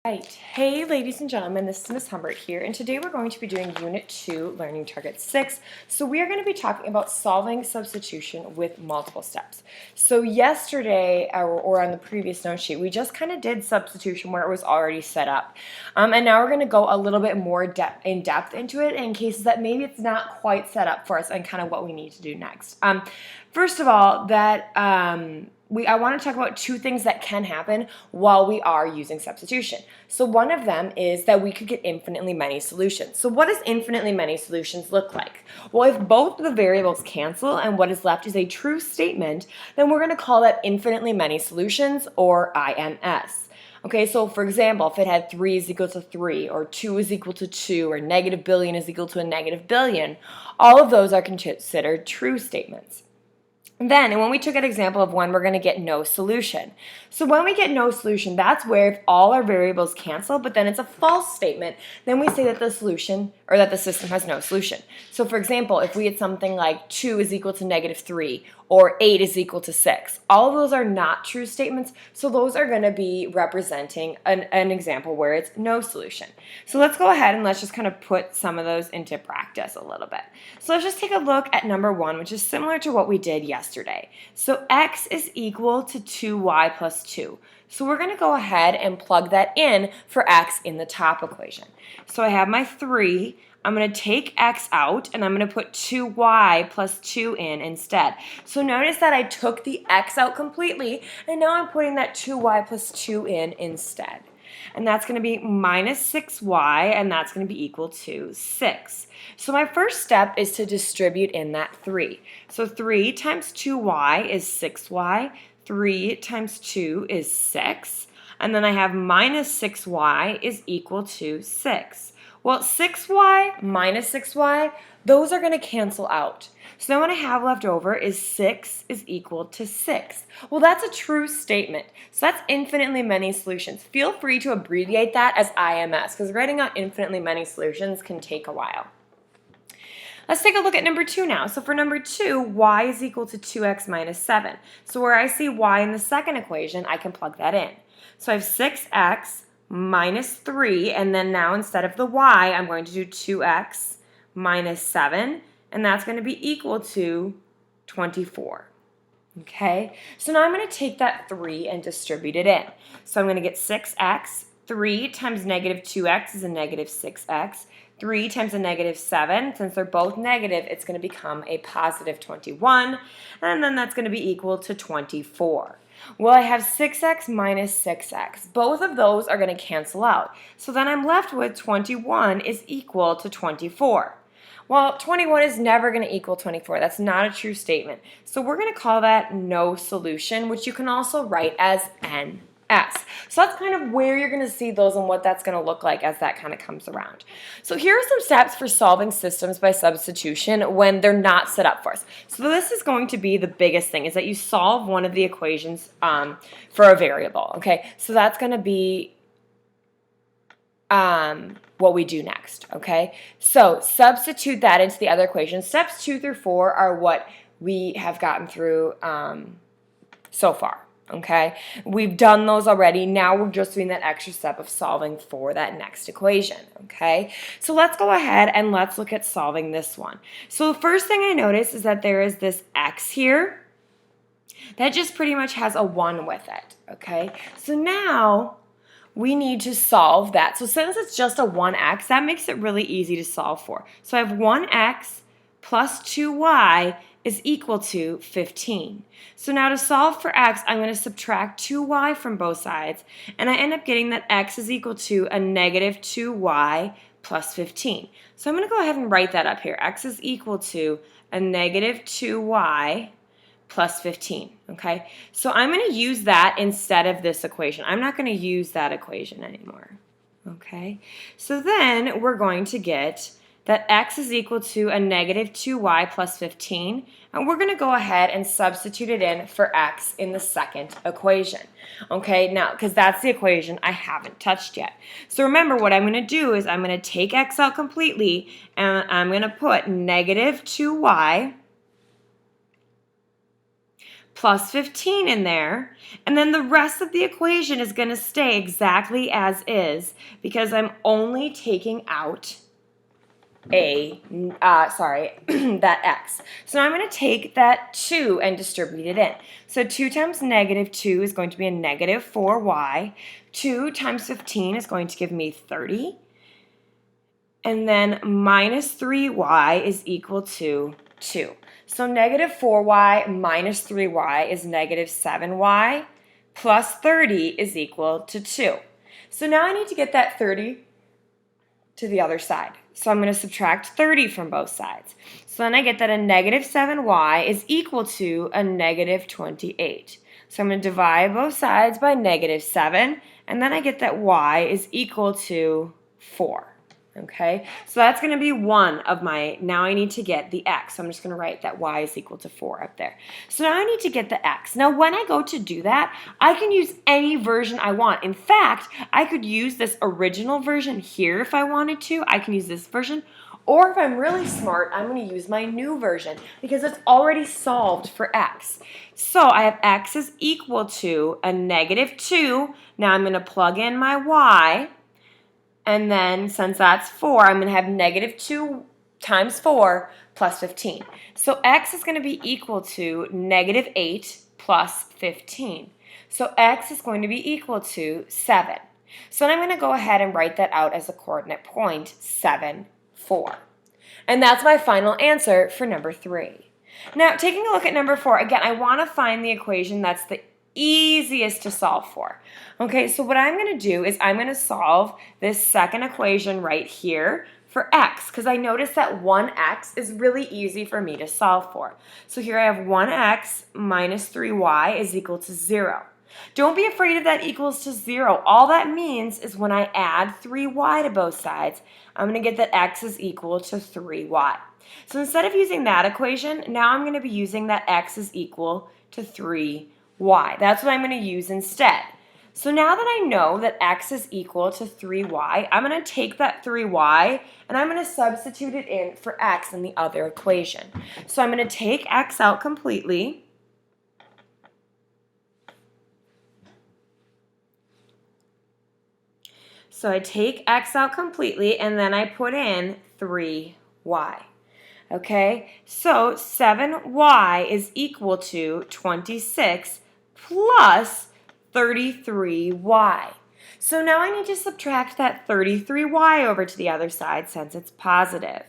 Right. Hey, ladies and gentlemen, this is Miss Humbert here, and today we're going to be doing Unit 2, Learning Target 6. So we are going to be talking about solving substitution with multiple steps. So yesterday, or on the previous note sheet, we just kind of did substitution where it was already set up. And now we're going to go a little bit more in depth into it in cases that maybe it's not quite set up for us and kind of what we need to do next. First of all, I want to talk about two things that can happen while we are using substitution. So one of them is that we could get infinitely many solutions. So what does infinitely many solutions look like? Well, if both of the variables cancel and what is left is a true statement, then we're going to call that infinitely many solutions, or IMS. Okay, so for example, if it had 3 is equal to 3, or 2 is equal to 2, or negative billion is equal to a negative billion, all of those are considered true statements. And when we took an example of when we're going to get no solution. So when we get no solution, that's where if all our variables cancel, but then it's a false statement, then we say that the solution, or that the system has no solution. So for example, if we had something like 2 is equal to negative 3, or 8 is equal to 6, all of those are not true statements, so those are going to be representing an example where it's no solution. So let's go ahead and let's just kind of put some of those into practice a little bit. So let's just take a look at number 1, which is similar to what we did yesterday. So x is equal to 2y plus 2. So we're going to go ahead and plug that in for x in the top equation. So I have my 3. I'm going to take x out, and I'm going to put 2y plus 2 in instead. So notice that I took the x out completely, and now I'm putting that 2y plus 2 in instead. And that's going to be minus 6y, and that's going to be equal to 6. So my first step is to distribute in that 3. So 3 times 2y is 6y. 3 times 2 is 6. And then I have minus 6y is equal to 6. Well, 6y minus 6y, those are going to cancel out. So then what I have left over is 6 is equal to 6. Well, that's a true statement. So that's infinitely many solutions. Feel free to abbreviate that as IMS, because writing out infinitely many solutions can take a while. Let's take a look at number 2 now. So for number 2, y is equal to 2x minus 7. So where I see y in the second equation, I can plug that in. So I have 6x minus 3, and then now instead of the y, I'm going to do 2x minus 7, and that's going to be equal to 24. Okay, so now I'm going to take that 3 and distribute it in. So I'm going to get 6x, 3 times negative 2x is a negative 6x, 3 times a negative 7, since they're both negative, it's going to become a positive 21, and then that's going to be equal to 24. Well, I have 6x minus 6x. Both of those are going to cancel out. So then I'm left with 21 is equal to 24. Well, 21 is never going to equal 24. That's not a true statement. So we're going to call that no solution, which you can also write as NS. So that's kind of where you're going to see those and what that's going to look like as that kind of comes around. So here are some steps for solving systems by substitution when they're not set up for us. So this is going to be the biggest thing, is that you solve one of the equations for a variable. Okay, so that's going to be what we do next. Okay, so substitute that into the other equation. Steps 2 through 4 are what we have gotten through so far. Okay, we've done those already. Now we're just doing that extra step of solving for that next equation. Okay, so let's go ahead and let's look at solving this one. So the first thing I notice is that there is this x here that just pretty much has a 1 with it. Okay, so now we need to solve that. So since it's just a 1x, that makes it really easy to solve for. So I have 1x plus 2y is equal to 15. So now to solve for x, I'm going to subtract 2y from both sides, and I end up getting that x is equal to a negative 2y plus 15. So I'm going to go ahead and write that up here. X is equal to a negative 2y plus 15. Okay, so I'm going to use that instead of this equation. I'm not going to use that equation anymore. Okay, so then we're going to get that x is equal to a negative 2y plus 15, and we're going to go ahead and substitute it in for x in the second equation. Okay, now, because that's the equation I haven't touched yet. So remember, what I'm going to do is I'm going to take x out completely, and I'm going to put negative 2y plus 15 in there, and then the rest of the equation is going to stay exactly as is because I'm only taking out that x. So now I'm going to take that 2 and distribute it in. So 2 times negative 2 is going to be a negative 4y. 2 times 15 is going to give me 30. And then minus 3y is equal to 2. So negative 4y minus 3y is negative 7y plus 30 is equal to 2. So now I need to get that 30 to the other side. So I'm going to subtract 30 from both sides. So then I get that a negative 7y is equal to a negative 28. So I'm going to divide both sides by negative 7, and then I get that y is equal to 4. Okay, so that's going to be one of my, now I need to get the x. So I'm just going to write that y is equal to 4 up there. So now I need to get the x. Now when I go to do that, I can use any version I want. In fact, I could use this original version here if I wanted to. I can use this version. Or if I'm really smart, I'm going to use my new version because it's already solved for x. So I have x is equal to a negative 2. Now I'm going to plug in my y. And then since that's 4, I'm going to have negative 2 times 4 plus 15. So x is going to be equal to negative 8 plus 15. So x is going to be equal to 7. So then I'm going to go ahead and write that out as a coordinate point, 7, 4. And that's my final answer for number 3. Now, taking a look at number 4, again, I want to find the equation that's the easiest to solve for. Okay, so what I'm going to do is I'm going to solve this second equation right here for x, because I noticed that 1x is really easy for me to solve for. So here I have 1x minus 3y is equal to 0. Don't be afraid of that equals to 0. All that means is when I add 3y to both sides, I'm going to get that x is equal to 3y. So instead of using that equation, now I'm going to be using that x is equal to 3y. That's what I'm going to use instead. So now that I know that x is equal to 3y, I'm going to take that 3y and I'm going to substitute it in for x in the other equation. So I'm going to take x out completely. So I take x out completely and then I put in 3y. Okay, so 7y is equal to 26 plus 33y. So now I need to subtract that 33y over to the other side since it's positive.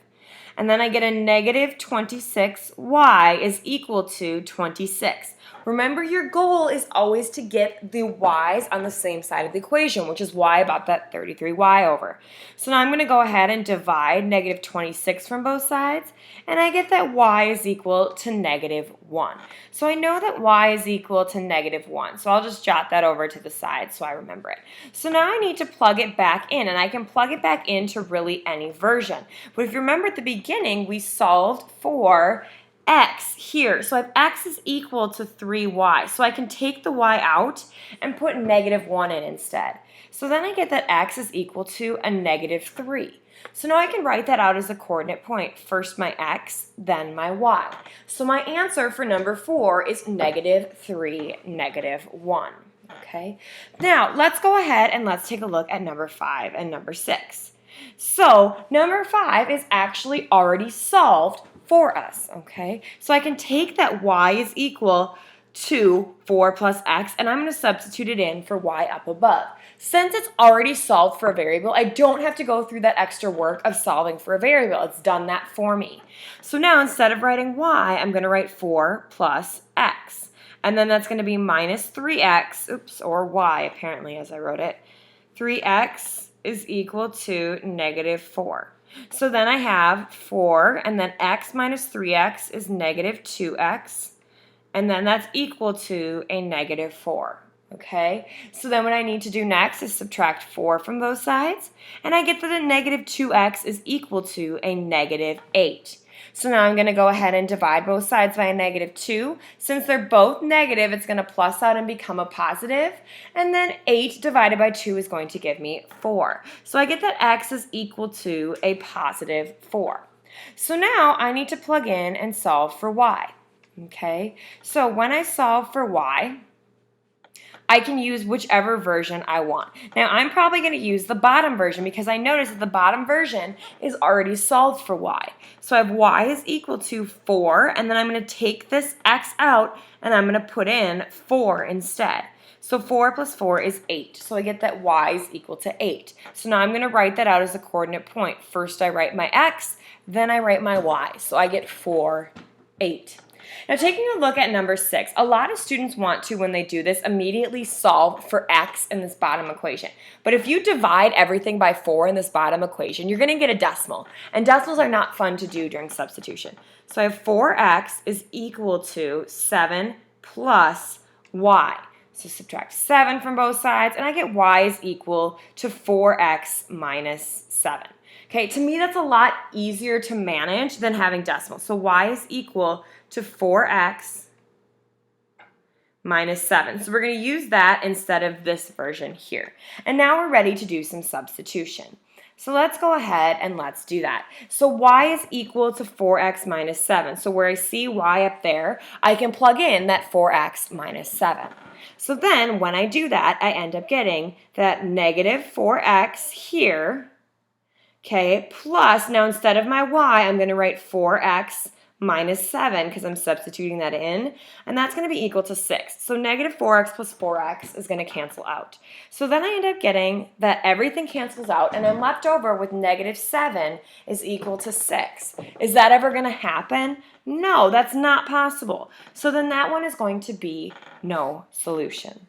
And then I get a negative 26y is equal to 26. Remember, your goal is always to get the y's on the same side of the equation, which is why I brought that 33y over. So now I'm going to go ahead and divide negative 26 from both sides, and I get that y is equal to negative 1. So I know that y is equal to negative 1, so I'll just jot that over to the side so I remember it. So now I need to plug it back in, and I can plug it back into really any version. But if you remember at the beginning, we solved for x here. So I have x is equal to 3y. So I can take the y out and put negative 1 in instead. So then I get that x is equal to a negative 3. So now I can write that out as a coordinate point. First my x, then my y. So my answer for number 4 is negative 3, negative 1. Okay. Now let's go ahead and let's take a look at number 5 and number 6. So number 5 is actually already solved for us, okay? So I can take that y is equal to 4 plus x, and I'm going to substitute it in for y up above. Since it's already solved for a variable, I don't have to go through that extra work of solving for a variable. It's done that for me. So now instead of writing y, I'm going to write 4 plus x. And then that's going to be minus 3x, or y apparently as I wrote it. 3x is equal to negative 4. So then I have 4, and then x minus 3x is negative 2x, and then that's equal to a negative 4. Okay, so then what I need to do next is subtract 4 from both sides, and I get that a negative 2x is equal to a negative 8. So now I'm going to go ahead and divide both sides by a negative 2. Since they're both negative, it's going to plus out and become a positive. And then 8 divided by 2 is going to give me 4. So I get that x is equal to a positive 4. So now I need to plug in and solve for y. Okay, so when I solve for y, I can use whichever version I want. Now, I'm probably going to use the bottom version because I noticed that the bottom version is already solved for y. So I have y is equal to 4, and then I'm going to take this x out, and I'm going to put in 4 instead. So 4 plus 4 is 8. So I get that y is equal to 8. So now I'm going to write that out as a coordinate point. First I write my x, then I write my y. So I get 4, 8. Now, taking a look at number 6, a lot of students want to, when they do this, immediately solve for x in this bottom equation. But if you divide everything by 4 in this bottom equation, you're going to get a decimal. And decimals are not fun to do during substitution. So I have 4x is equal to 7 plus y. So subtract 7 from both sides, and I get y is equal to 4x minus 7. Okay, to me that's a lot easier to manage than having decimals. So y is equal to 4x minus 7. So we're going to use that instead of this version here. And now we're ready to do some substitution. So let's go ahead and let's do that. So y is equal to 4x minus 7. So where I see y up there, I can plug in that 4x minus 7. So then when I do that, I end up getting that negative 4x here, okay, plus, now instead of my y, I'm going to write 4x minus 7 because I'm substituting that in, and that's going to be equal to 6. So negative 4x plus 4x is going to cancel out. So then I end up getting that everything cancels out, and I'm left over with negative 7 is equal to 6. Is that ever going to happen? No, that's not possible. So then that one is going to be no solution.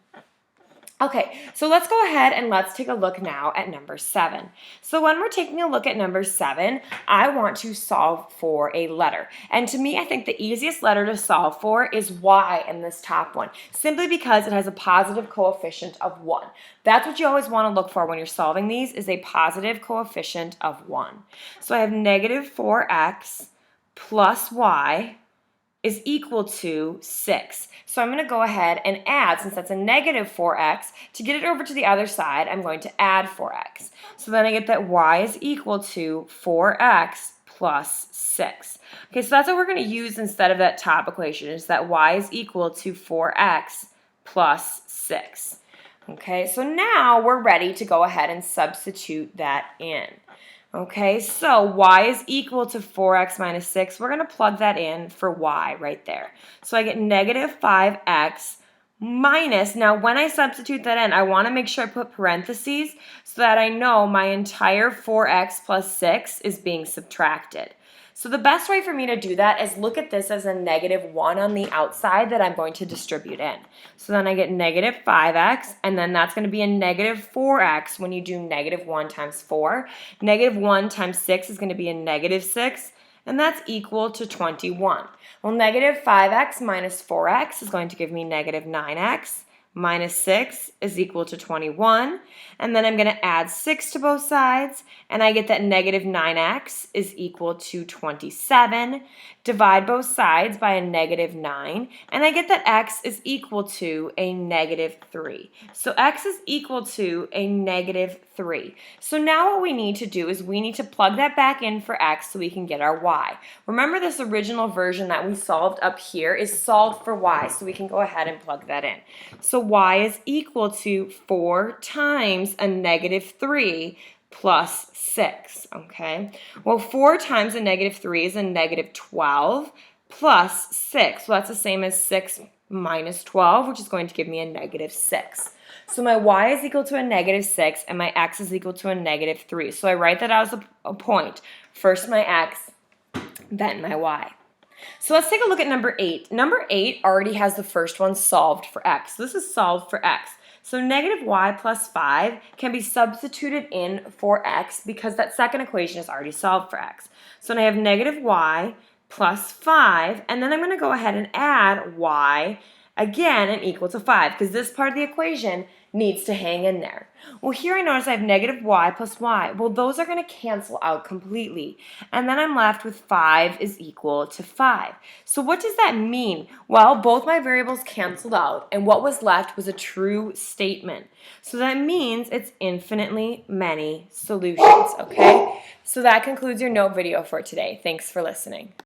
Okay, so let's go ahead and let's take a look now at number 7. So when we're taking a look at number 7, I want to solve for a letter. And to me, I think the easiest letter to solve for is y in this top one, simply because it has a positive coefficient of 1. That's what you always want to look for when you're solving these, is a positive coefficient of 1. So I have negative 4x plus y is equal to 6. So I'm going to go ahead and add, since that's a negative 4x, to get it over to the other side, I'm going to add 4x. So then I get that y is equal to 4x plus 6. Okay, so that's what we're going to use instead of that top equation, is that y is equal to 4x plus 6. Okay, so now we're ready to go ahead and substitute that in. Okay, so y is equal to 4x minus 6. We're going to plug that in for y right there. So I get negative 5x minus, now when I substitute that in, I want to make sure I put parentheses so that I know my entire 4x plus 6 is being subtracted. So the best way for me to do that is look at this as a negative 1 on the outside that I'm going to distribute in. So then I get negative 5x, and then that's going to be a negative 4x when you do negative 1 times 4. Negative 1 times 6 is going to be a negative 6, and that's equal to 21. Well, negative 5x minus 4x is going to give me negative 9x. Minus 6 is equal to 21, and then I'm going to add 6 to both sides, and I get that negative 9x is equal to 27. Divide both sides by a negative 9, and I get that x is equal to a negative 3. So x is equal to a negative 3. So now what we need to do is we need to plug that back in for x so we can get our y. Remember, this original version that we solved up here is solved for y, so we can go ahead and plug that in. So y is equal to 4 times a negative 3 plus 6, okay? Well, 4 times a negative 3 is a negative 12 plus 6. So that's the same as 6 minus 12, which is going to give me a negative 6. So my y is equal to a negative 6, and my x is equal to a negative 3. So I write that out as a point. First my x, then my y. So let's take a look at number 8. Number 8 already has the first one solved for x. So this is solved for x. So negative y plus 5 can be substituted in for x because that second equation is already solved for x. So then I have negative y plus 5, and then I'm going to go ahead and add y again and equal to 5 because this part of the equation needs to hang in there. Well, here I notice I have negative y plus y. Well, those are going to cancel out completely. And then I'm left with 5 is equal to 5. So what does that mean? Well, both my variables canceled out, and what was left was a true statement. So that means it's infinitely many solutions, okay? So that concludes your note video for today. Thanks for listening.